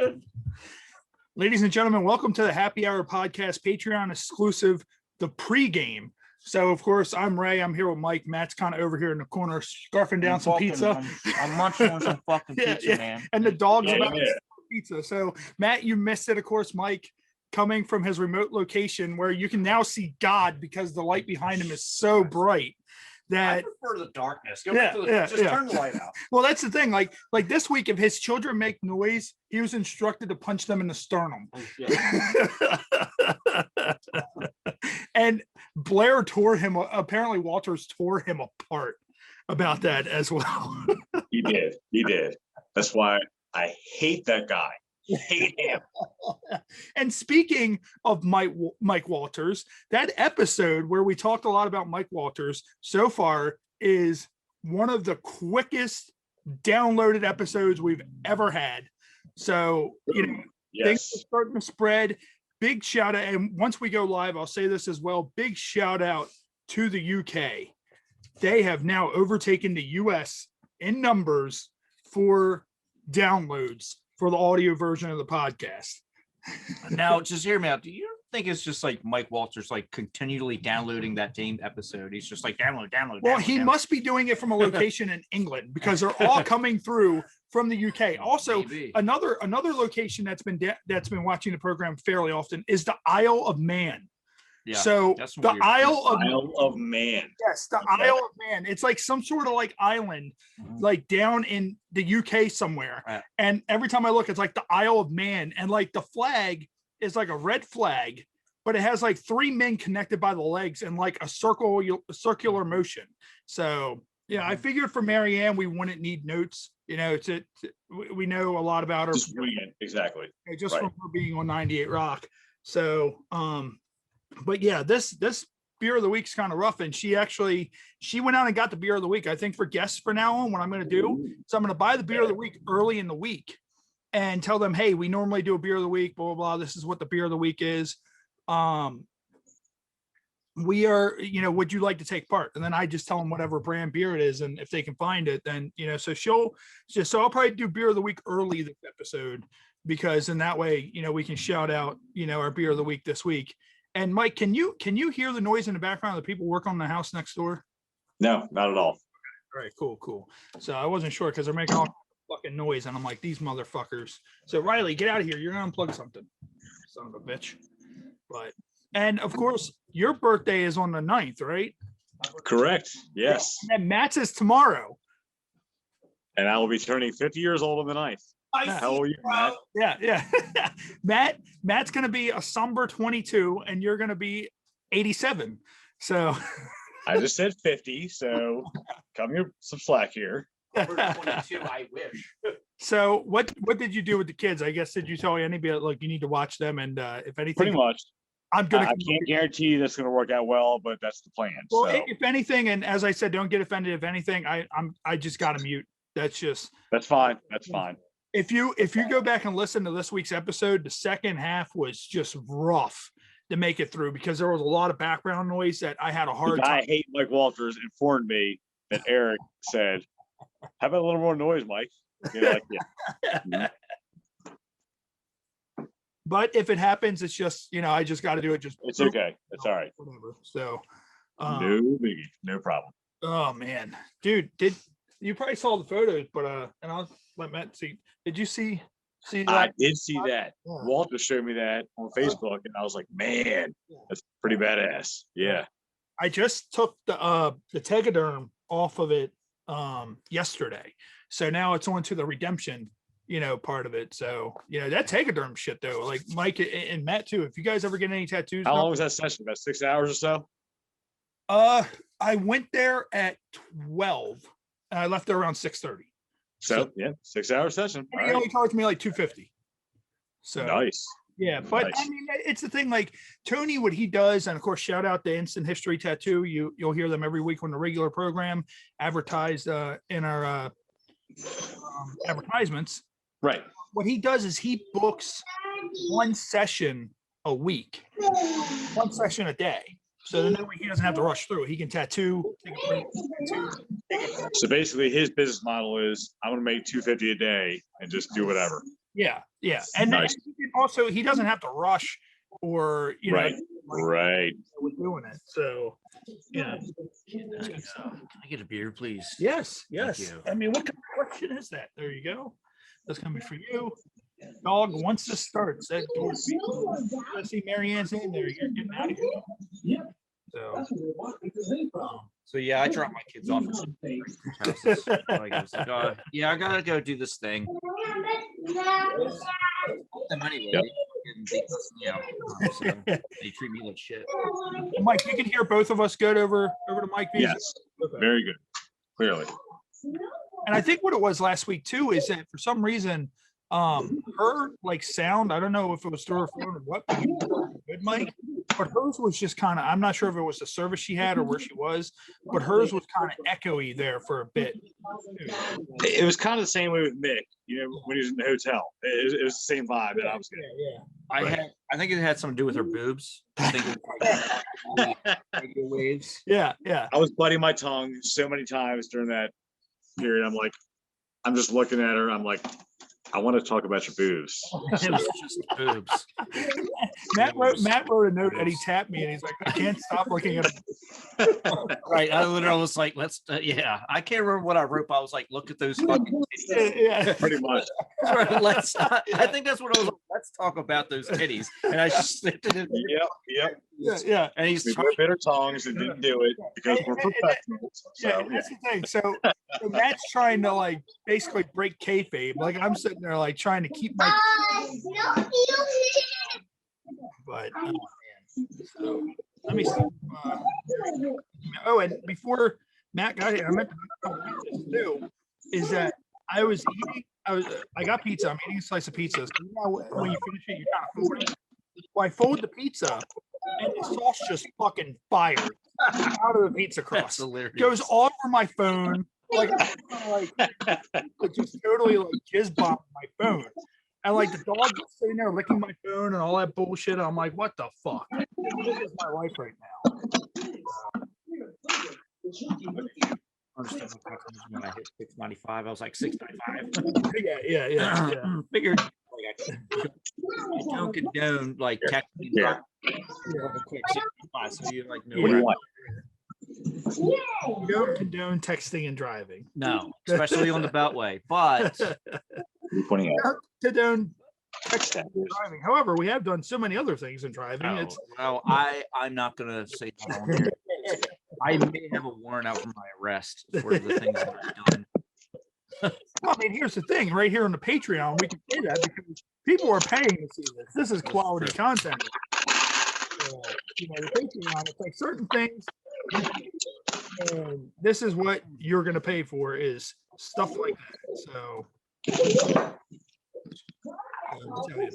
good. Ladies and gentlemen, welcome to the Happy Hour Podcast, Patreon exclusive, the pregame. So, of course, I'm Ray. I'm here with Mike. Matt's kind of over here in the corner, scarfing down some pizza. I'm munching on some fucking pizza, man. And the dog's about to pizza. So, Matt, you missed it. Of course, Mike, coming from his remote location where you can now see God because the light behind him is so bright. That I prefer the darkness. Turn the light out. Well, that's the thing. Like this week, if his children make noise, he was instructed to punch them in the sternum. And Blair tore him. Apparently, Walters tore him apart about that as well. He did. That's why I hate that guy. Hate him. And speaking of Mike Walters, that episode where we talked a lot about Mike Walters so far is one of the quickest downloaded episodes we've ever had. So, things are starting to spread. Big shout out. And once we go live, I'll say this as well. Big shout out to the UK. They have now overtaken the US in numbers for downloads for the audio version of the podcast. Now, just hear me out. Do you think it's just like Mike Walters, like continually downloading that same episode? He's just like download. Well, he must be doing it from a location in England because they're all coming through from the UK. Also, another location that's been watching the program fairly often is the Isle of Man. Yeah, so the Isle of Man. Yes, the Isle of Man. It's like some sort of like island, like down in the UK somewhere. Right. And every time I look, it's like the Isle of Man, and like the flag is like a red flag, but it has like three men connected by the legs and like a circular motion. So yeah, I figured for Marianne we wouldn't need notes. We know a lot about her. Just wing it, exactly. Just from her being on 98 Rock. So but yeah, this beer of the week's kind of rough, and she went out and got the beer of the week. I think for guests for now on, what I'm going to do is I'm going to buy the beer of the week early in the week and tell them, hey, we normally do a beer of the week, blah blah blah. This is what the beer of the week is. We are, would you like to take part? And then I just tell them whatever brand beer it is, and if they can find it, then so I'll probably do beer of the week early this episode, because in that way, we can shout out, our beer of the week this week. And Mike, can you hear the noise in the background of the people working on the house next door? No, not at all. All right, cool. So I wasn't sure because they're making all fucking noise, and I'm like, these motherfuckers. So Riley, get out of here. You're gonna unplug something, son of a bitch. And of course, your birthday is on the 9th, right? Correct. Yes. And Matt's is tomorrow. And I will be turning 50 years old on the 9th. How old are you, Matt? Yeah. Matt's going to be a somber 22, and you're going to be 87. So I just said 50, so come here some slack here. 22, I wish. So what did you do with the kids? I guess, did you tell anybody like you need to watch them, and if anything, pretty much. I can't guarantee you that's going to work out well, but that's the plan. Well, if anything, and as I said, don't get offended. If anything, I just got to mute. That's fine. That's fine. If you go back and listen to this week's episode, the second half was just rough to make it through because there was a lot of background noise that I had a hard time. I hate Mike Walters informed me that Eric said, "How about a little more noise, Mike?" Yeah. But if it happens, it's just I just got to do it. It's okay. It's all right. Whatever. So no biggie, no problem. Oh man, dude, you probably saw the photos, but and I'll let Matt see. Did you see that? I did see that. Yeah. Walter showed me that on Facebook, and I was like, man, that's pretty badass. Yeah. I just took the Tegaderm off of it yesterday, so now it's on to the redemption part of it. So that Tegaderm shit though, like Mike and Matt too, if you guys ever get any tattoos. How long was that session? About 6 hours or so? I went there at 12 and I left there around 6:30. So yeah, 6 hour session. He only charged me like $250. So nice. Yeah, but nice. I mean, it's the thing, like Tony, what he does, and of course, shout out to Instant History Tattoo. You'll hear them every week on the regular program, advertised in our advertisements. Right. What he does is he books one session a week, one session a day. So then he doesn't have to rush through it. He can tattoo. So basically his business model is I'm going to make $250 a day and just do whatever. Yeah, yeah, and Nice. also he doesn't have to rush or Right. Right. with doing it. So yeah, that's good stuff. Can I get a beer, please? Yes, Thank yes. you. I mean, what kind of question is that? There you go. That's coming for you. Dog, once this starts, that door. I see Marianne's in there. You're getting out of here. So, So yeah, I dropped my kids off at some houses. Like, I was like, yeah, I gotta go do this thing. Them anyway, Yep. because, you know, so they treat me like shit. Mike, you can hear both of us good over to Mike V's. Yes. Okay. Very good. Clearly. And I think what it was last week too is that for some reason, her like sound, I don't know if it was through her phone or what, but good Mike, but hers was just kind of, I'm not sure if it was the service she had or where she was, but hers was kind of echoey there for a bit. It was kind of the same way with Mick, you know, when he was in the hotel. It was the same vibe that I was getting. I think it had something to do with her boobs. I think it was like radio waves. Yeah. I was biting my tongue so many times during that period. I'm just looking at her. I'm like, I want to talk about your boobs. It was just boobs. Matt wrote a note and he tapped me and he's like, I can't stop looking at him. Right. I literally was like, let's, yeah. I can't remember what I wrote, but I was like, look at those fucking titties. Yeah. Pretty much. Let's, I think that's what I was like, let's talk about those titties. And I just slipped it in. Yep. Yeah. And he's We trying both bit our tongues and didn't do it because we're professionals. Yeah, So, and that's the thing. So Matt's trying to like basically break kayfabe. Like I'm sitting there like trying to keep my. But man. So let me see. Oh, and before Matt got here, I meant to do is that I was eating. I got pizza. I'm eating a slice of pizza. So you know, when you finish it, you kind of fold it. Well, I fold the pizza, and the sauce just fucking fires out of the pizza That's crust. hilarious. Goes all over my phone, like just totally like jizz bomb my phone. And like the dog is sitting there licking my phone and all that bullshit. I'm like, what the fuck? This is my life right now. When I hit 695, I was like 695. Yeah. Figured like I don't condone like texting. Yeah. Quick 65, so you like know What do you where want? You don't condone texting and driving. no, especially on the Beltway. But Pointing out. Condone texting and driving. However, we have done so many other things in driving. no, It's no, I'm not gonna say that on here. I may have a warrant out for my arrest for the things that I've done. I mean, here's the thing, right here on the Patreon, we can say that because people are paying to see this. This is quality content. You know, the Patreon, it's like certain things, and this is what you're going to pay for is stuff like that. So, I'll tell you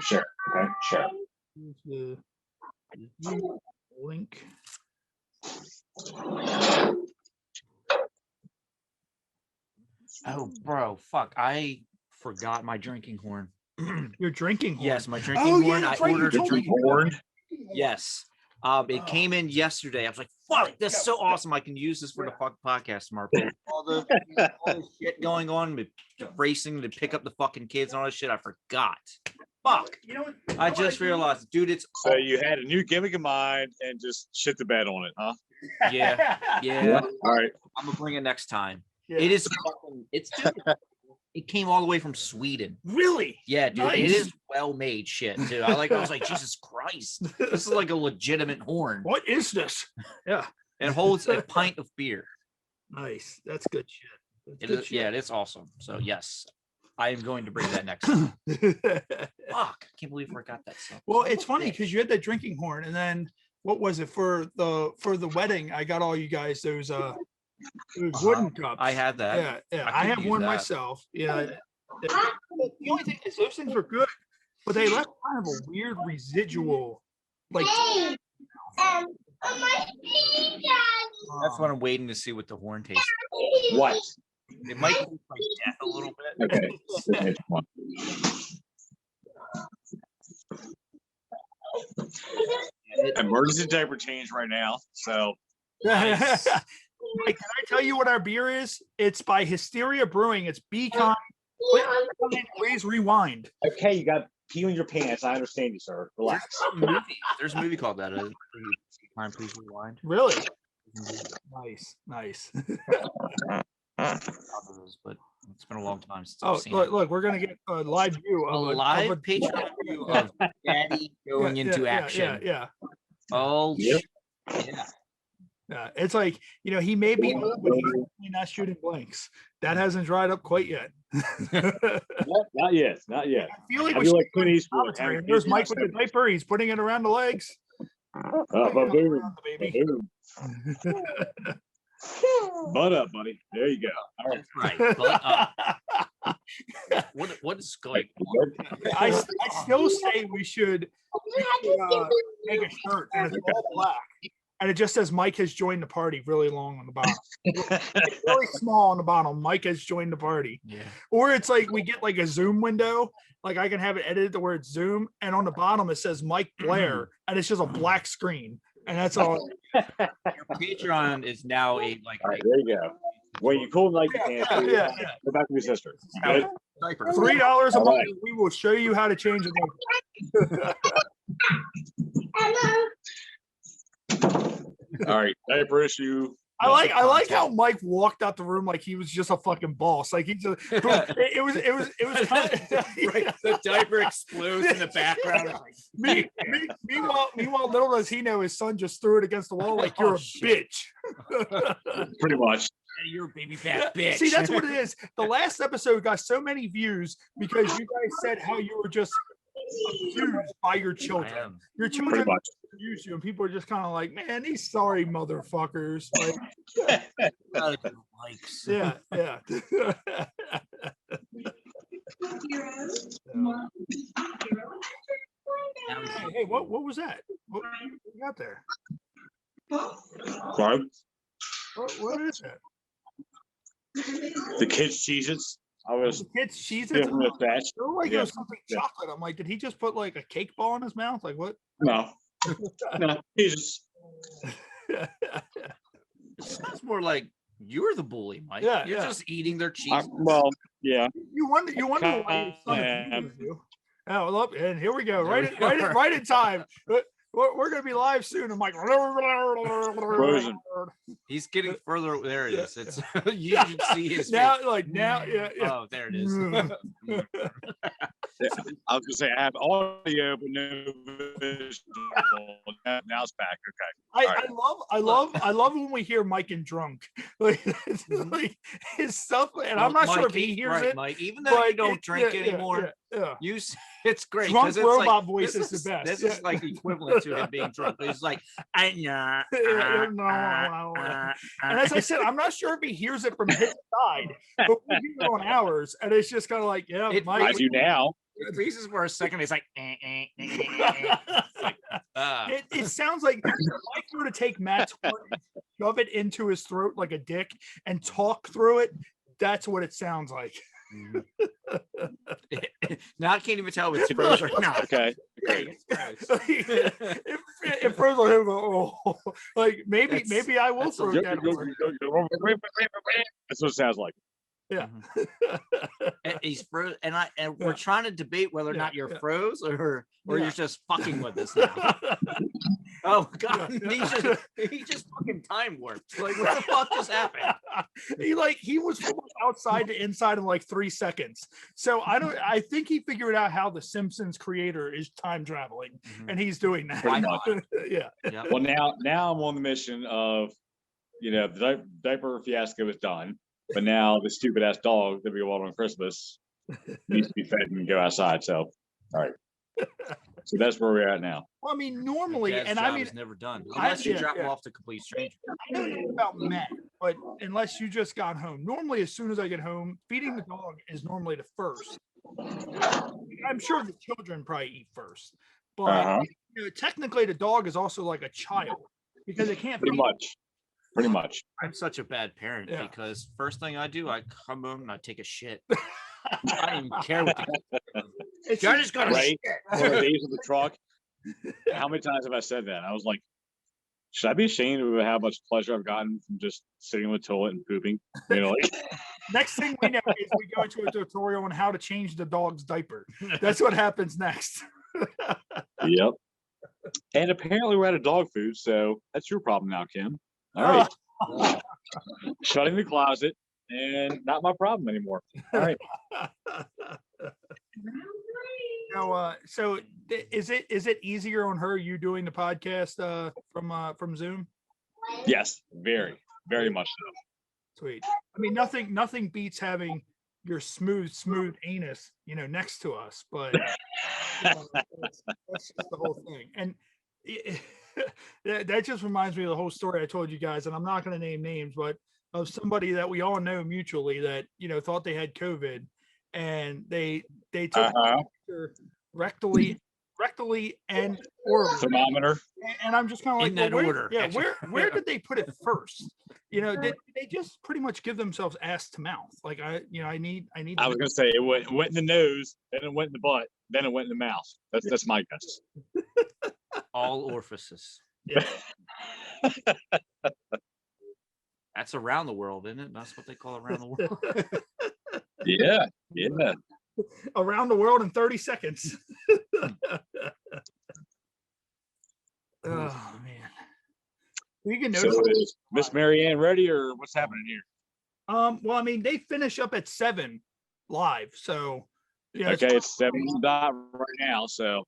Sure. Okay. Sure. here's the link. Oh, bro, fuck! I forgot my drinking horn. Your drinking horn. Yes, my drinking Oh, yeah, horn. that's I right, you ordered a told me. drinking Horn. Yes. It came in yesterday. I was like, fuck, that's so awesome. I can use this for the fuck podcast tomorrow. All the shit going on, with racing to pick up the fucking kids and all this shit. I forgot. Fuck. You know what? I just realized, dude, it's So you had a new gimmick in mind and just shit the bed on it, huh? yeah. Yeah. All right. I'm gonna bring it next time. Yeah. It is fucking dude, it came all the way from Sweden. Really? Yeah, dude. It Nice. is well made shit, too. I was like, Jesus Christ. This is like a legitimate horn. What is this? Yeah. It holds a pint of beer. Nice. That's good shit. That's It good is, yeah, shit. it's awesome. So yes, I am going to bring that next time. Fuck, I can't believe I forgot that stuff. Well, it's funny because you had that drinking horn, and then what was it for the wedding? I got all you guys those wooden cups. I had that. Yeah. I I could have use one that. myself. Yeah. The only thing is those things were good, but they left kind of a weird residual, like. That's what I'm waiting to see what the horn tastes. What? It might taste like death a little bit. Okay. Emergency diaper change right now. So Nice. Mike, can I tell you what our beer is? It's by Hysteria Brewing. It's Beacon. Please rewind. Okay, you got pee in your pants. I understand you, sir. Relax. There's a movie called that. Time, please rewind. Really? Nice. But it's been a long time since Oh, I've seen look, we're gonna get a live view a of live of Patreon view of Daddy going into action. Yeah. Oh, Yep. yeah. Yeah, it's like, he may be old, but he's definitely not shooting blanks. That hasn't dried up quite yet. Not yet. Not yet. I feel like I we feel should like Clint Eastwood. commentary. There's Mike with the diaper. He's putting it around the legs. Boom. Baby. Boom. Butt up, buddy. There you go. All right. That's right. But, what is going on? I still say we should make a shirt and it's all black. And it just says Mike has joined the party really long on the bottom. It's really small on the bottom. Mike has joined the party. Yeah. Or it's like we get like a Zoom window. Like I can have it edited to where it's Zoom. And on the bottom it says Mike Blair. And it's just a black screen. And that's all. Your Patreon is now a like All right, there you go. Well, you cool like your pants. Yeah. Go back to your sister. Good? diaper. $3 a All month. right. We will show you how to change it. All right. Diaper issue. I like how Mike walked out the room like he was just a fucking boss. Like he just it was kind of, Right, the diaper explodes in the background. meanwhile, little does he know his son just threw it against the wall like you're a shit. bitch. Pretty much. You're a baby fat bitch. See, that's what it is. The last episode got so many views because you guys said how you were just abused by your I children. am. Your Pretty children much. abuse you, and people are just kind of like, man, these sorry motherfuckers. Like, Likes. yeah. Hey, what was that? What you got there? Right. What is that? The kids' cheeses. I was The kids' cheese. giving them a batch. It looked like it Yeah. was something Yeah. chocolate. I'm like, did he just put like a cake ball in his mouth? Like what? No. No. Cheeses. It sounds more like you're the bully, Mike. Yeah, You're yeah. just eating their cheese. Well, yeah. You wonder why your son Kinda. abuses you. Oh, look, and here we go. Right in time. We're gonna be live soon. I'm like, Frozen. He's getting further. There it is. It's you should see his now, face. like now, yeah. Oh, there it is. I was gonna say I have audio but no visual. Now it's back. Okay. I love when we hear Mike and drunk. Like, it's like his stuff, and I'm not sure if he hears right, it. Mike. Even though you don't drink yeah, anymore, Yeah. it's great. Drunk 'cause it's robot like, voice this is the best. This is like the equivalent to him being drunk. He's like, and And as I said, I'm not sure if he hears it from his side, but we hear it on ours, and it's just kind of like, yeah, It- I Mike. do now. It freezes for a second. He's like, It sounds like if Mike were to take Matt's horn and shove it into his throat like a dick and talk through it. That's what it sounds like. now I can't even tell if it's froze or not. Okay. If froze on him, oh, like maybe I will that's a- throw that. horn. That's what it sounds like. Yeah. And he's froze, and we're trying to debate whether or Yeah, not you're yeah. froze or Yeah. you're just fucking with us now. Oh god, he just fucking time warped. Like what the fuck just happened? he was from outside to inside in like 3 seconds. So I think he figured out how the Simpsons creator is time traveling, and he's doing that. Pretty much. Yeah. Yeah. Well, now I'm on the mission of, the diaper fiasco is done, but now the stupid ass dog that we want on Christmas needs to be fed and go outside. So, all right. So that's where we're at now. Well, I mean, normally, Dad's and job I mean, is never done I- unless you yeah, drop yeah. him off to complete stranger. I don't know about Matt, but unless you just got home, normally as soon as I get home, feeding the dog is normally the first. I'm sure the children probably eat first, but Uh-huh. technically the dog is also like a child because it can't Pretty feed- much. Pretty much. I'm such a bad parent Yeah. because first thing I do, I come home and I take a shit. I don't even care what the It's I just gotta Right? shit. On the days of the truck. How many times have I said that? I was like, should I be ashamed of how much pleasure I've gotten from just sitting on the toilet and pooping? You know, like, Next thing we know is we go into a tutorial on how to change the dog's diaper. That's what happens next. yep. And apparently we're out of dog food, so that's your problem now, Kim. All right. Shutting the closet and not my problem anymore. All right. Now, so is it easier on her you doing the podcast from Zoom? Yes, very, very much so. Sweet. I mean, nothing beats having your smooth anus, next to us, but that's just the whole thing. And that just reminds me of the whole story I told you guys, and I'm not going to name names, but of somebody that we all know mutually that thought they had COVID, and they took a picture rectally and orally. Thermometer. And I'm just kind of like, In that order. Yeah, where did they put it first? Did they just pretty much give themselves ass to mouth? Like I need. I was gonna say it went in the nose, then it went in the butt, then it went in the mouth. That's my guess. All orifices. Yeah. That's around the world, isn't it? That's what they call around the world. Yeah. Around the world in 30 seconds. Oh man. You can notice. So is Miss Marianne ready, or what's happening here? Well, I mean, they finish up at 7 live, so Okay, it's 7 dot right now, so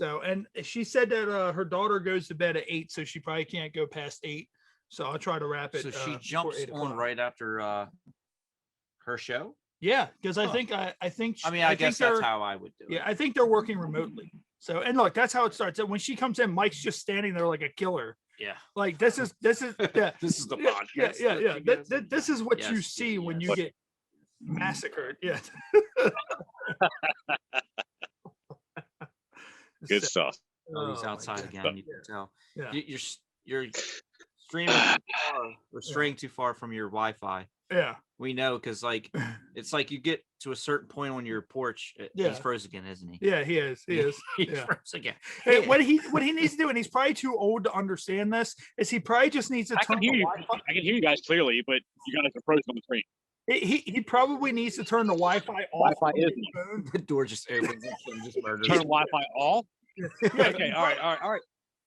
and she said that her daughter goes to bed at 8, so she probably can't go past 8. So I'll try to wrap it. So she before jumps 8 on o'clock. right after her show. Yeah, because I Huh. think I guess that's how I would do it. Yeah, I think they're working remotely. So, and look, that's how it starts. And when she comes in, Mike's just standing there like a killer. Yeah. Like this is yeah. This is the Yeah, podcast. yeah. This is what you Yes, see when you yes. get massacred. Yeah. good So- stuff. Oh, he's oh my outside God. again. You can tell. Yeah. You're streaming too far or straying too far from your Wi-Fi. Yeah. We know because it's like you get to a certain point on your porch. Yeah. He's froze again, isn't he? Yeah, he is. He is. He's Yeah. froze again. Hey, what he needs to do, and he's probably too old to understand this, is he probably just needs to I turn can hear the you. Wi-Fi. I can hear you guys clearly, but you guys are frozen on the screen. He probably needs to turn the Wi-Fi off. Wi-Fi on is his phone. The door just opens and Kim just murders. Turn Wi-Fi off. Yeah, Okay, all right.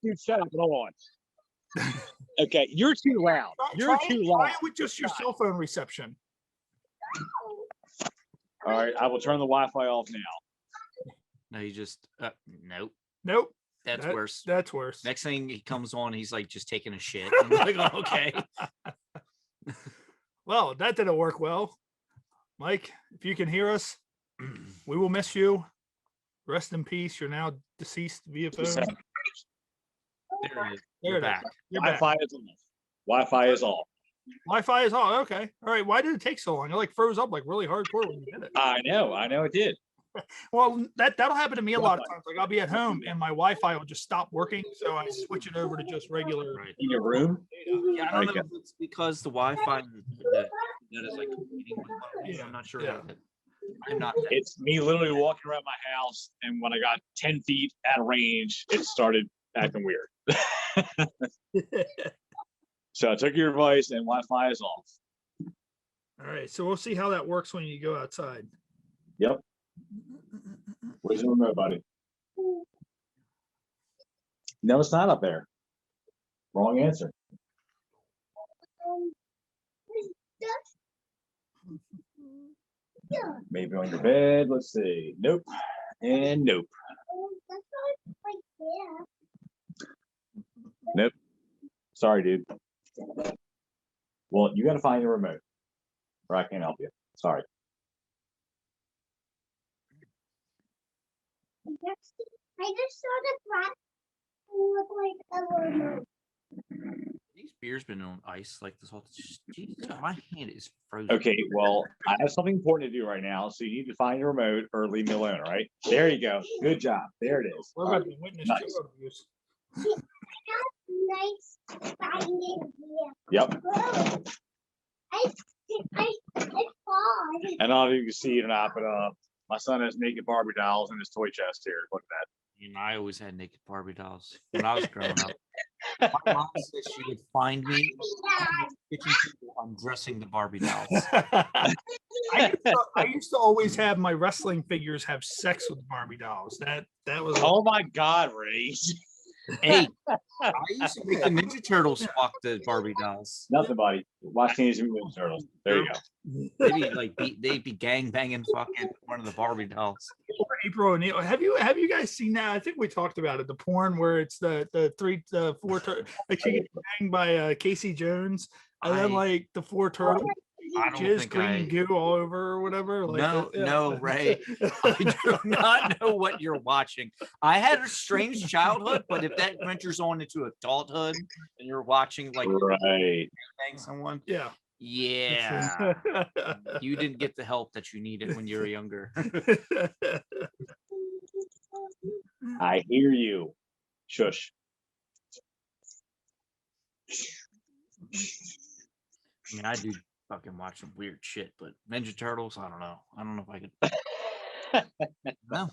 Dude, shut up and hold on. Okay, you're too loud. You're try too it loud. with just your cell phone reception. All right, I will turn the Wi-Fi off now. No, you just nope. Nope. That's That- worse. That's worse. Next thing he comes on, he's like just taking a shit. I'm like, oh, okay. Well, that didn't work well. Mike, if you can hear us, we will miss you. Rest in peace. You're now deceased via phone. Just saying. There it is. There You're it is. back. You're back. Wi-Fi is off. Wi-Fi is off. Wi-Fi is all okay. All right. Why did it take so long? It like froze up like really hardcore when you did it. I know it did. Well, that'll happen to me a lot of times. Like I'll be at home and my Wi-Fi will just stop working, so I switch it over to just regular. Right. In your room? Yeah, I don't know Okay. if it's because the Wi-Fi that is like competing with mine. Yeah, I'm not sure. yeah. I'm not. It's me literally walking around my house, and when I got 10 feet out of range, it started acting weird. So I took your advice, and Wi-Fi is off. All right. So we'll see how that works when you go outside. Yep. Where's the remote, buddy? No, it's not up there. Wrong answer. Maybe on your bed. Let's see. Nope. And nope. Nope. Sorry, dude. Well, you got to find your remote, or I can't help you. Sorry. I just saw the black look like a remote. These beers been on ice like this whole. Jesus, my hand is frozen. Okay, well, I have something important to do right now, so you need to find your remote or leave me alone, all right? There you go. Good job. There it is. What about the witness Nice. child abuse? Nice finding here. Yep. Whoa. I fall. And I don't know if you can see it or not, but my son has naked Barbie dolls in his toy chest here. Look at And I always had naked Barbie dolls when I was growing up. My mom said she would find me in the kitchen table undressing the Barbie dolls. I used to always have my wrestling figures have sex with Barbie dolls. That was Oh my God, Ray. Hey, I used to make the Ninja Turtles fuck the Barbie dolls. Nothing, buddy. Watch Teenage Mutant Ninja Turtles. There you go. They'd be gang banging fucking one of the Barbie dolls. April O'Neil. Have you guys seen that? I think we talked about it. The porn where it's the four like she gets banged by Casey Jones, and then like the four turtles. I don't Jizz, think green goo all over or whatever. Like No, Ray. I do not know what you're watching. I had a strange childhood, but if that ventures on into adulthood and you're watching like Right. bang someone, yeah. You didn't get the help that you needed when you were younger. I hear you. Shush. I mean, I do fucking watch some weird shit, but Ninja Turtles, I don't know. I don't know if I could. No.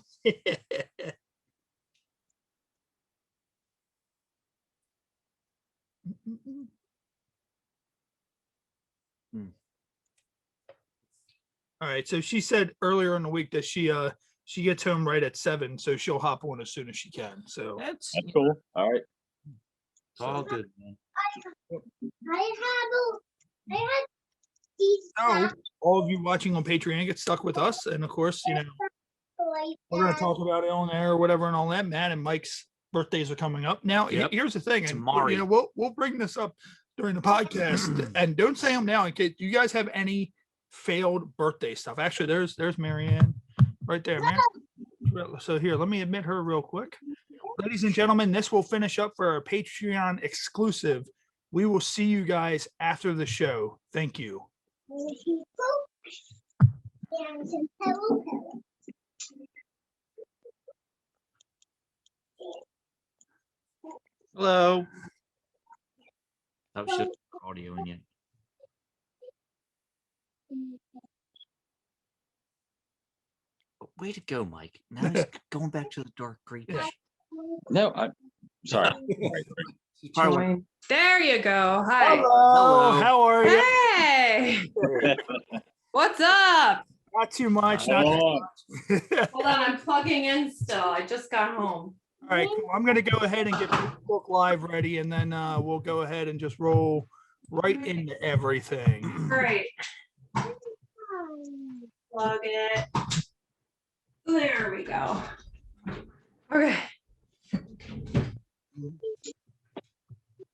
All right. So she said earlier in the week that she gets home right at 7, so she'll hop on as soon as she can. So That's cool. All right. It's all good, man. I had these so all of you watching on Patreon get stuck with us, and of course, you know, we're gonna talk about it on air or whatever and all that. Matt and Mike's birthdays are coming up. Now, here's the thing, and Tomorrow. you know, we'll bring this up during the podcast, and don't say them now in case you guys have any failed birthday stuff. Actually, there's Marianne right there, man. So here, let me admit her real quick. Ladies and gentlemen, this will finish up for our Patreon exclusive. We will see you guys after the show. Thank you. Hello. That was just audio in yet. Way to go, Mike. Now he's going back to the dark green. Yeah. No, I'm sorry. There you go. Hi. Hello. How are you? Hey. What's up? Not too much. Hold Not on. Hold on, I'm plugging in still. I just got home. All right, cool. I'm going to go ahead and get Facebook Live ready, and then we'll go ahead and just roll right into everything. Great. Plug it. There we go. Okay.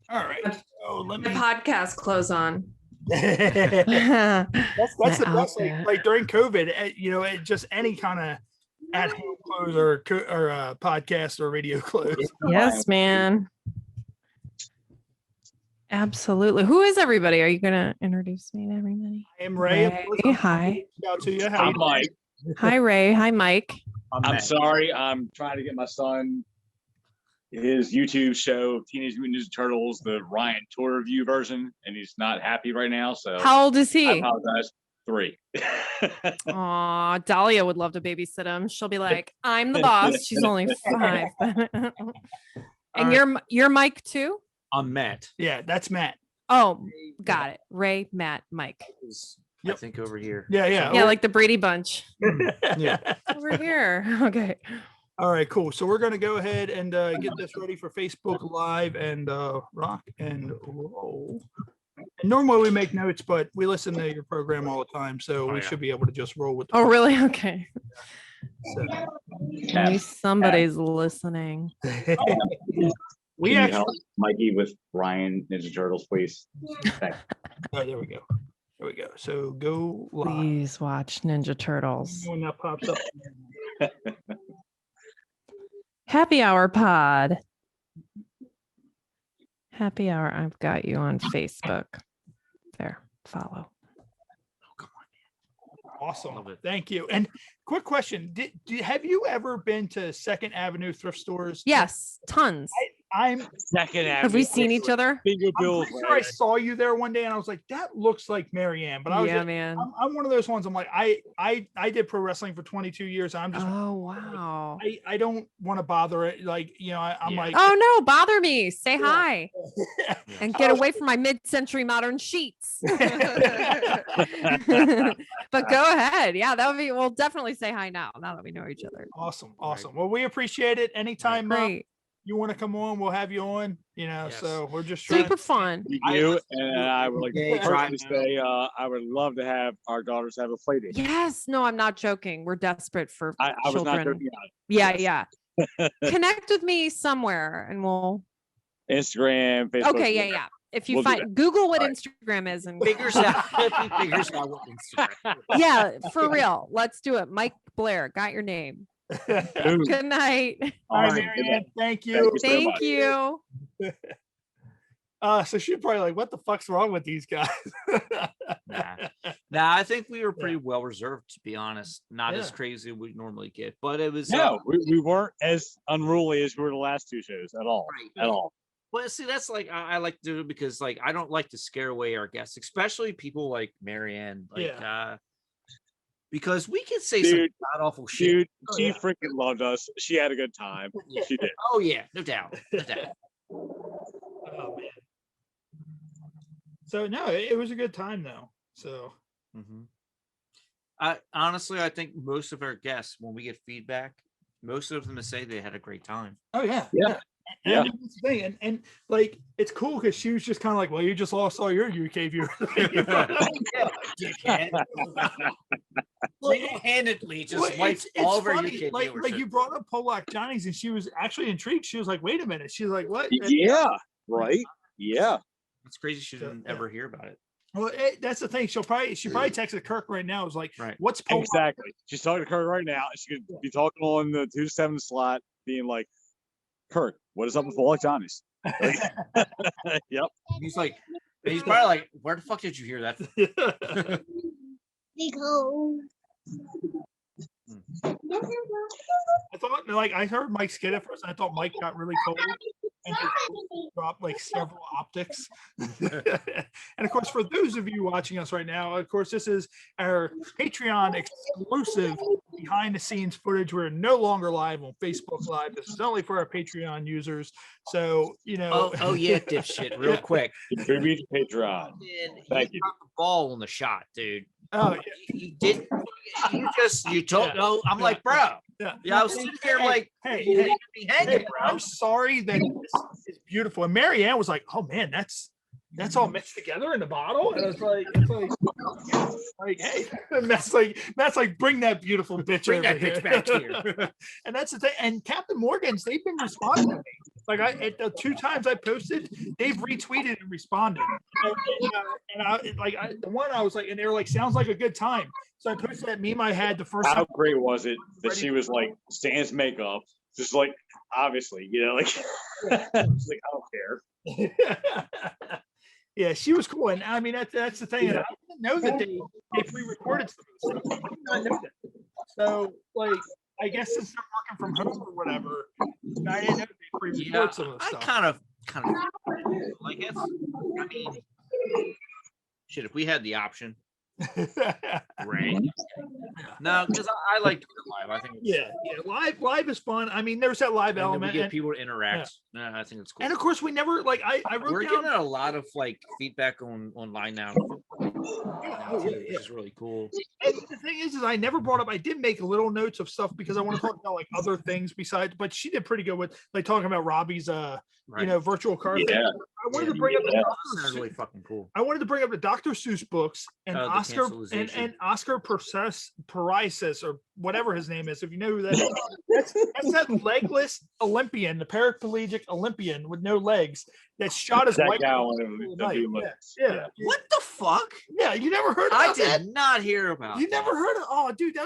All right. So let My me. podcast clothes on. That's the best. outfit. Like during COVID, you know, just any kind of at-home clothes or podcast or radio clothes. Yes, man. Absolutely. Who is everybody? Are you gonna introduce me to everybody? I am Ray. Of course. Ray, hi. Out to you. How you I'm doing? Mike. Hi, Ray. Hi, Mike. I'm sorry. I'm trying to get my son his YouTube show, Teenage Mutant Ninja Turtles, the Ryan tour review version, and he's not happy right now. So How old is I he? apologize. 3. Aw, Dahlia would love to babysit him. She'll be like, I'm the boss. She's only 5. And right. you're Mike too? I'm Matt. Yeah, that's Matt. Oh, got it. Ray, Matt, Mike. I think over here. Yeah. Yeah, like the Brady Bunch. Yeah. Over here. Okay. All right, cool. So we're gonna go ahead and get this ready for Facebook Live and rock and roll. And normally we make notes, but we listen to your program all the time, so we should be able to just roll with. Oh, really? Okay. So, At least somebody's listening. we Can you actually. help Mikey with Ryan Ninja Turtles, please? Thanks. Oh, there we go. There we go. So go live. Please watch Ninja Turtles. When that pops up. Happy Hour Pod. Happy Hour. I've got you on Facebook. There, follow. Awesome. Love it. Thank you. And quick question: have you ever been to Second Avenue thrift stores? Yes, tons. I'm Second Have we seen each other? Bingo I'm Bills. pretty sure I saw you there one day, and I was like, that looks like Marianne. But I was Yeah, like, man. I'm one of those ones. I'm like, I did pro wrestling for 22 years. I'm just Oh, wow. I don't want to bother it. Like, I'm Yeah. like, Oh, no, bother me. Say Yeah. hi and get away from my mid-century modern sheets. But go ahead. Yeah, that would be, we'll definitely say hi now that we know each other. awesome. Well, we appreciate it. Anytime Great. you want to come on, we'll have you on. Yes. So we're just trying. Super fun. You and I would like Yeah, to personally try- say, I would love to have our daughters have a play date. Yes. No, I'm not joking. We're desperate for I was not children. joking on Yeah. Connect with me somewhere and we'll. Instagram, Facebook. Okay. Yeah. If you We'll do find, Google what All right. Instagram is and Figures out. He figures out what Instagram. yeah, for real. Let's do it. Mike Blair, got your name. Boom. Good night. All right, All right, Marianne, thank you. Thank you so Thank much. you. So she's probably like, what the fuck's wrong with these guys? Nah, I think we were pretty well reserved, to be honest. Not as Yeah. crazy as we normally get, but it was No, we weren't as unruly as we were the last two shows at all. Right. At all. But see, that's like I like to do it because like I don't like to scare away our guests, especially people like Marianne. Like because we can say some Dude, god awful shit. Dude, Oh, she yeah. freaking loved us. She had a good time. Yeah. She did. Oh yeah, no doubt. No doubt. Oh man. So no, it was a good time though. So Mhm. I honestly, I think most of our guests, when we get feedback, most of them say they had a great time. oh yeah. Yeah. And Yeah. that's the thing. And like it's cool because she was just kind of like, well, you just lost all your UK viewers. Dickhead. Single-handedly just Well, wipes it's all of our funny, UK like viewership. you brought up Polak Johnny's and she was actually intrigued. She was like, wait a minute. She's like, what? And- Yeah. Right. Yeah. It's crazy she didn't Yeah. ever hear about it. Well, that's the thing. She probably texted Kirk right now. Is like, Right. what's Polak? Exactly. She's talking to Kirk right now. She could be talking on the 2 to 7 slot, being like, Kirk, what is up with Pollock Johnny's? Yep. He's like, he's probably like, where the fuck did you hear that? Because. I thought like I heard Mike skid at first. And I thought Mike got really cold and just dropped like several optics. And of course, for those of you watching us right now, of course, this is our Patreon exclusive behind the scenes footage. We're no longer live on Facebook Live. This is only for our Patreon users. So Oh yeah, dipshit, real quick. Contribute to Patreon. Man, Thank he you. dropped the ball on the shot, dude. Oh yeah. You did. You told. Yeah. No, I'm like, bro. Yeah. Yeah, I was sitting there like, Hey, you hey, need to be hanging, hey, bro. I'm sorry that this is beautiful. And Marianne was like, "Oh man, that's all mixed together in the bottle." And I was like, hey, and that's like, bring that beautiful bitch Bring over that bitch back here. And that's the thing. And Captain Morgan's, they've been responding to me. Like at the 2 times I posted, they've retweeted and responded. The one I was like, and they were like, "Sounds like a good time." So I posted that meme I had the first How time. great was it that she was like sans makeup, just like obviously, like, she's like, I don't care. Yeah, she was cool, and I mean that's the thing. And I didn't know that they pre-recorded some of the stuff. I did not know that. So like, I guess since they're working from home or whatever, I didn't know they pre-recorded Yeah, some of the I stuff. kind of like it. I mean, shit. If we had the option, right? No, because I like doing it live. I think. yeah, live is fun. I mean, there's that live And then we element, get and, people to interact. Yeah, I think it's cool. and of course we never like I wrote We're down. getting a lot of like feedback online now, which is really cool. And the thing is I never brought up. I did make little notes of stuff because I want to talk about like other things besides. But she did pretty good with like talking about Robbie's Right? virtual card. thing. Yeah. I wanted to bring up the Yeah. Dr. Sounds Seuss- really fucking cool. I wanted to bring up the Dr. Seuss books and The Oscar cancelization. and Oscar Parisis or whatever his name is. If you know who that is, that's that legless Olympian, the paraplegic Olympian with no legs that shot his That wife. guy in the wanted middle to of the night. be Yeah, Olympics. yeah, What the fuck? yeah. You never heard I about that? did not hear about. You never heard of? Oh, dude,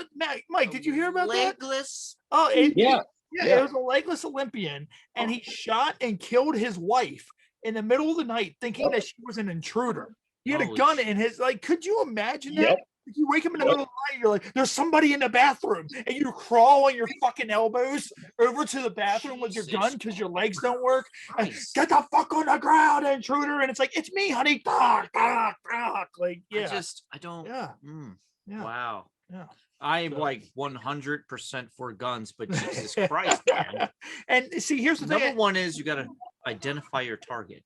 Mike, did you hear about that? Legless. Oh, Yeah. yeah, it was a legless Olympian, and he shot and killed his wife in the middle of the night, thinking that she was an intruder. He had a Holy gun shit. in his like. Could you imagine that? Yep. You wake up in the middle of the night, you're like, there's somebody in the bathroom, and you crawl on your fucking elbows over to the bathroom with your gun because your legs don't work. And, Christ. get the fuck on the ground, intruder! And it's like, it's me, honey. Talk. Like, yeah, I don't. yeah, Mm, yeah. Wow. Yeah. I am So- like 100% for guns, but Jesus Christ, man. And see, here's the Number thing. one is you got to identify your target.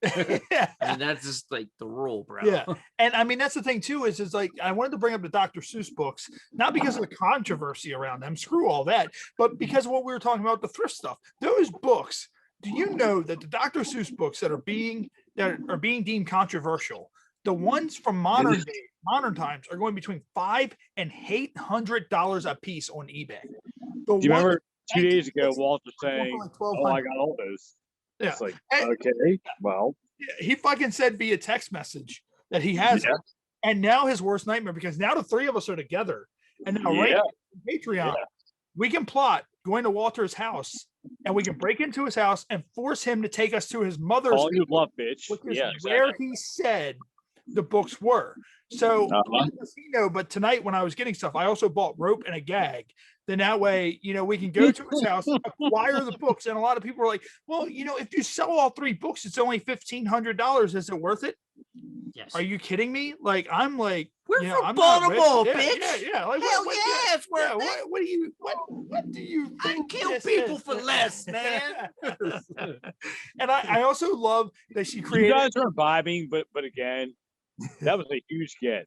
Yeah. I mean, that's just like the rule, bro. Yeah. And I mean, that's the thing too, is like, I wanted to bring up the Dr. Seuss books, not because of the controversy around them, screw all that, but because of what we were talking about, the thrift stuff. Those books, do you know that the Dr. Seuss books that are being deemed controversial, the ones from modern times are going between $500 and $800 a piece on eBay. Do you remember 2 days ago, Walter saying, like "Oh, I got all those." Yeah. It's like, And- okay, well, he fucking said via text message that he has Yeah. it. And now his worst nightmare, because now the three of us are together. And now right Yeah. now on Patreon, we can plot going to Walter's house and we can break into his house and force him to take us to his mother's all you love, bitch. which is Yeah, where exactly. he said the books were. So Uh-huh. you know, but tonight when I was getting stuff, I also bought rope and a gag. Then that way, you know, we can go to his house, acquire the books. And a lot of people are like, well, you know, if you sell all three books, it's only $1,500. Is it worth it? Yes. Are you kidding me? Like, I'm like, We're you know, from I'm not rich. Baltimore, Yeah, bitch. Yeah. Like, Hell what, yeah, it's worth yeah, it. what do you I think kill this people is? for less, man. And I also love that she You created. guys are vibing, but again, that was a huge get.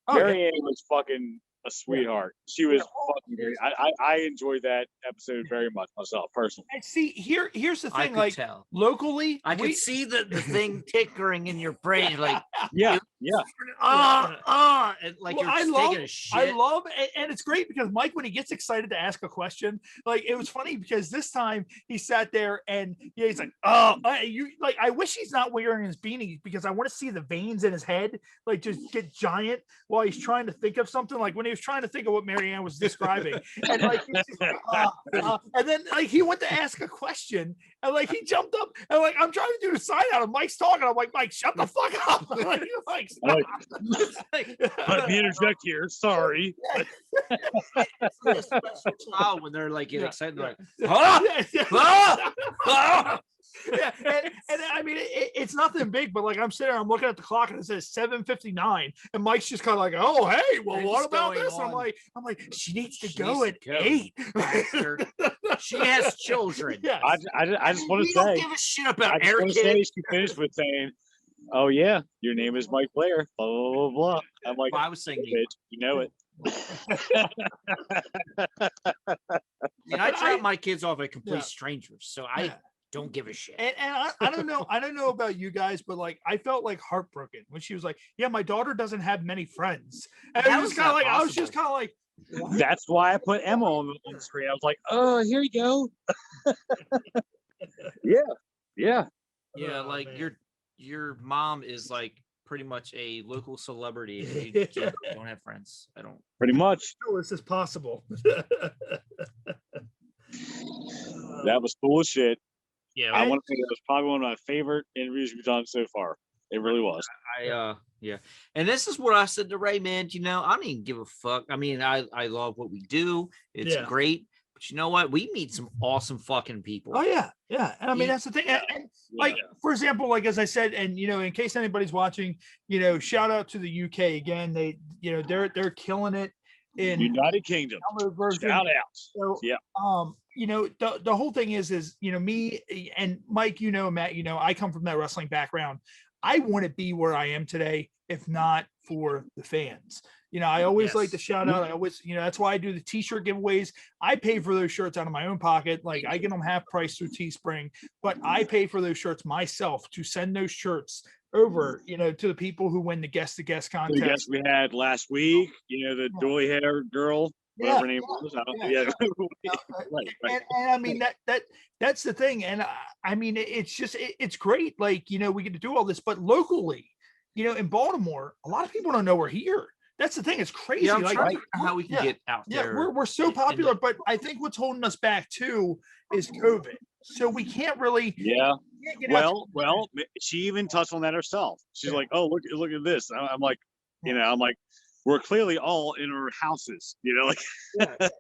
Oh, yeah. Mary Ann was fucking a sweetheart. She was Yeah. fucking great. I enjoyed that episode very much myself, personally. And see, here's the I thing, could like tell. locally, I we- could see the thing tickering in your brain, like, Yeah, yeah. and like Well, you're I just love- taking a shit. I love, and it's great because Mike, when he gets excited to ask a question, like it was funny because this time he sat there and yeah, he's like, oh, you like, I wish he's not wearing his beanie because I want to see the veins in his head like just get giant while he's trying to think of something. Like when he was trying to think of what Marianne was describing, and like, he's just like, and then like he went to ask a question, and like he jumped up, and like I'm trying to do the sign out, and Mike's talking. I'm like, Mike, shut the fuck up! like, stop. Let me interject here. Sorry. It's like a special child when they're like get Yeah, excited, yeah. they're like, ah, Yeah, yeah. ah, ah. Yeah, and I mean it's nothing big, but like I'm sitting there, I'm looking at the clock and it says 7:59, and Mike's just kind of like, oh hey, well Things what about going this? And on. I'm like, she needs to She go needs at to go. 8. She has children. Yeah, I just want We to don't say, give a shit I about just our want to say, kids. she finished with saying, "Oh yeah, your name is Mike Blair." Blah blah blah. blah. I'm like, Well, I was saying, bitch, you know it. I But drop my kids off at complete Yeah. strangers, so I Yeah. don't give a shit. And I don't know, I don't know about you guys, but like I felt like heartbroken when she was like, yeah, my daughter doesn't have many friends, and How I was is kind of that like, I was just possible? kind of like, what? That's why I put Emma on the screen. I was like, "Oh, here you go." Yeah. Yeah, Oh, like man. your mom is like pretty much a local celebrity. And you just don't have friends. I don't. Pretty much. How is this possible? That was cool as shit. Yeah, I want to say that was probably one of my favorite interviews we've done so far. It really was. yeah. And this is what I said to Ray, man. You know, I don't even give a fuck. I mean, I love what we do. It's Yeah. great. But you know what? We meet some awesome fucking people. Oh yeah, yeah. And I mean Yeah. that's the thing. And like for example, like as I said, and you know, in case anybody's watching, you know, shout out to the UK again. They, you know, they're killing it in United Kingdom. download version. Shout out. So, Yeah. you know, the whole thing is, you know, me and Mike, you know, Matt, you know, I come from that wrestling background. I wouldn't be where I am today if not for the fans. You know, I always like to Yes. shout out. I always, you know, that's why I do the t-shirt giveaways. I pay for those shirts out of my own pocket. Like I get them half price through Teespring, but I pay for those shirts myself to send those shirts over, you know, to the people who win the guest to guest The contest. guest we had last week, you know, the Yeah. doily hair girl, Yeah, whatever her name was. I don't, yeah. yeah. Right, right. And I mean that's the thing. And I mean it's just it's great. Like, you know, we get to do all this, but locally, you know, in Baltimore, a lot of people don't know we're here. That's the thing. It's crazy. Yeah, I'm like, trying to figure out how we can yeah. get out Yeah, there. we're so and- popular, but I think what's holding us back too is COVID. So we can't really Yeah. can't get out Well, she even touched on that herself. She's Yeah. like, "Oh, look at this." I'm like, you know, I'm like, we're clearly all in our houses, you know, like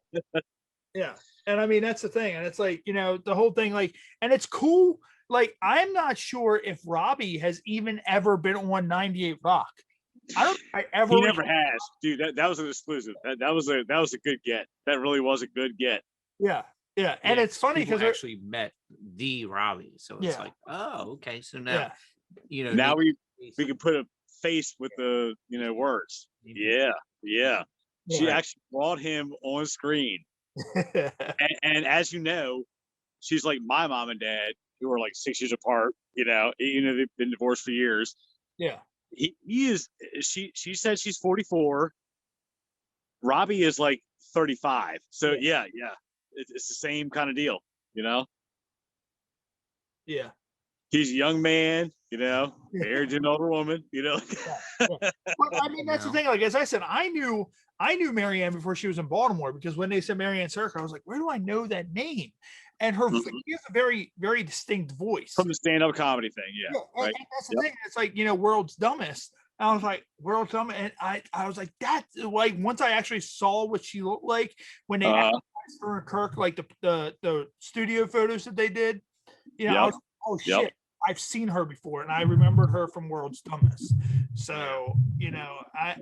Yeah. And I mean, that's the thing. And it's like, the whole thing, like, and it's cool. Like, I'm not sure if Robbie has even ever been on 98 Rock. I don't think I ever he never has, dude. That was an exclusive. That was a good get. That really was a good get. Yeah. Yeah. And Yeah, it's funny people because actually met the Robbie, so it's Yeah. like, oh, okay. So now, yeah. Now they- we can put a face with the words. Yeah. She Yeah. actually brought him on screen, and as you know, she's like my mom and dad, who are like 6 years apart. They've been divorced for years. Yeah. He is. She said she's 44. Robbie is like 35. So yeah. It's the same kind of deal. Yeah. He's a young man, married to an older woman, But I mean, that's the thing. Like, as I said, I knew Marianne before she was in Baltimore, because when they said Marianne Circa, I was like, where do I know that name? And she has a very, very distinct voice. From the stand-up comedy thing, And that's the thing. It's like, World's Dumbest. I was like, World's Dumbest. And I was like, that, like, once I actually saw what she looked like when they advertised her and Kirk, like the studio photos that they did, I was like, oh shit, I've seen her before, and I remembered her from World's Dumbest. So,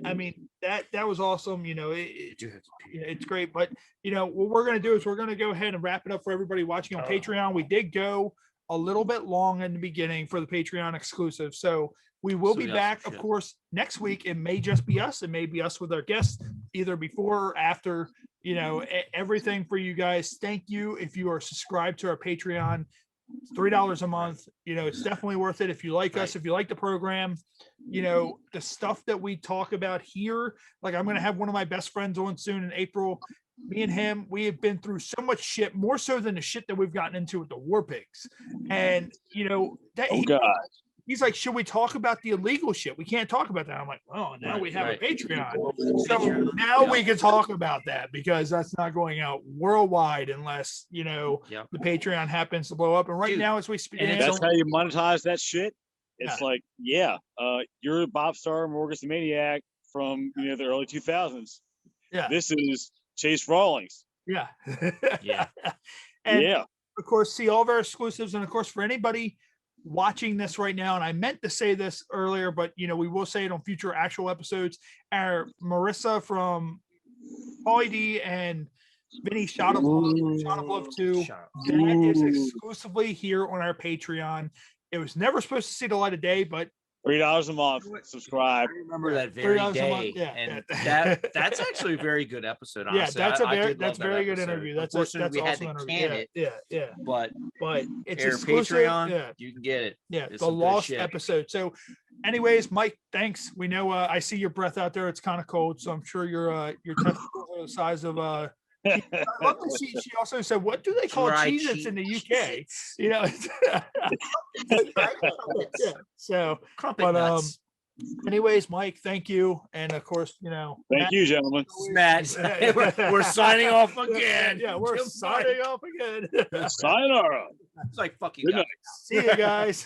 I mean, that was awesome. It's great. But, what we're going to do is we're going to go ahead and wrap it up for everybody watching on Patreon. We did go a little bit long in the beginning for the Patreon exclusive. So we will be back, of course, next week. It may just be us. It may be us with our guests, either before or after, everything for you guys. Thank you. If you are subscribed to our Patreon, $3 a month, it's definitely worth it. If you like us, if you like the program, the stuff that we talk about here, like, I'm going to have one of my best friends on soon in April. Me and him, we have been through so much shit, more so than the shit that we've gotten into with the War Pigs. And, he's like, should we talk about the illegal shit? We can't talk about that. I'm like, well, now we have a Patreon. So now we can talk about that, because that's not going out worldwide unless, the Patreon happens to blow up. And right now, as we speak, that's how you monetize that shit. It's like, you're Bob Starr, Morgus the Maniac from, the early 2000s. Yeah. This is Chase Rawlings. Yeah. Yeah. And of course, see all of our exclusives. And of course, for anybody watching this right now, and I meant to say this earlier, but we will say it on future actual episodes, our Marissa from Pauly D and Vinny Shot of Love 2, that is exclusively here on our Patreon. It was never supposed to see the light of day, but $3 a month. Subscribe. I remember that very $3 a day, month, and that's actually a very good episode. Yeah, Honestly. that's a very good interview. That's Unfortunately, we had awesome to interview. can it, Yeah. but it's Air exclusive. Patreon, you can get it. Yeah, It's the some good lost shit. episode. So, anyways, Mike, thanks. We know I see your breath out there. It's kind of cold, so I'm sure your testicles are the size of I love to see. She also said, "What do they call Dry Cheez-Its in the UK?" Cheez-Its. So, Crumpet but nuts. anyways, Mike, thank you, and of course, Thank you, gentlemen. Matt, we're signing off again. Yeah, we're Goodbye. signing off again. Sayonara. It's like fucking Good night. See you guys.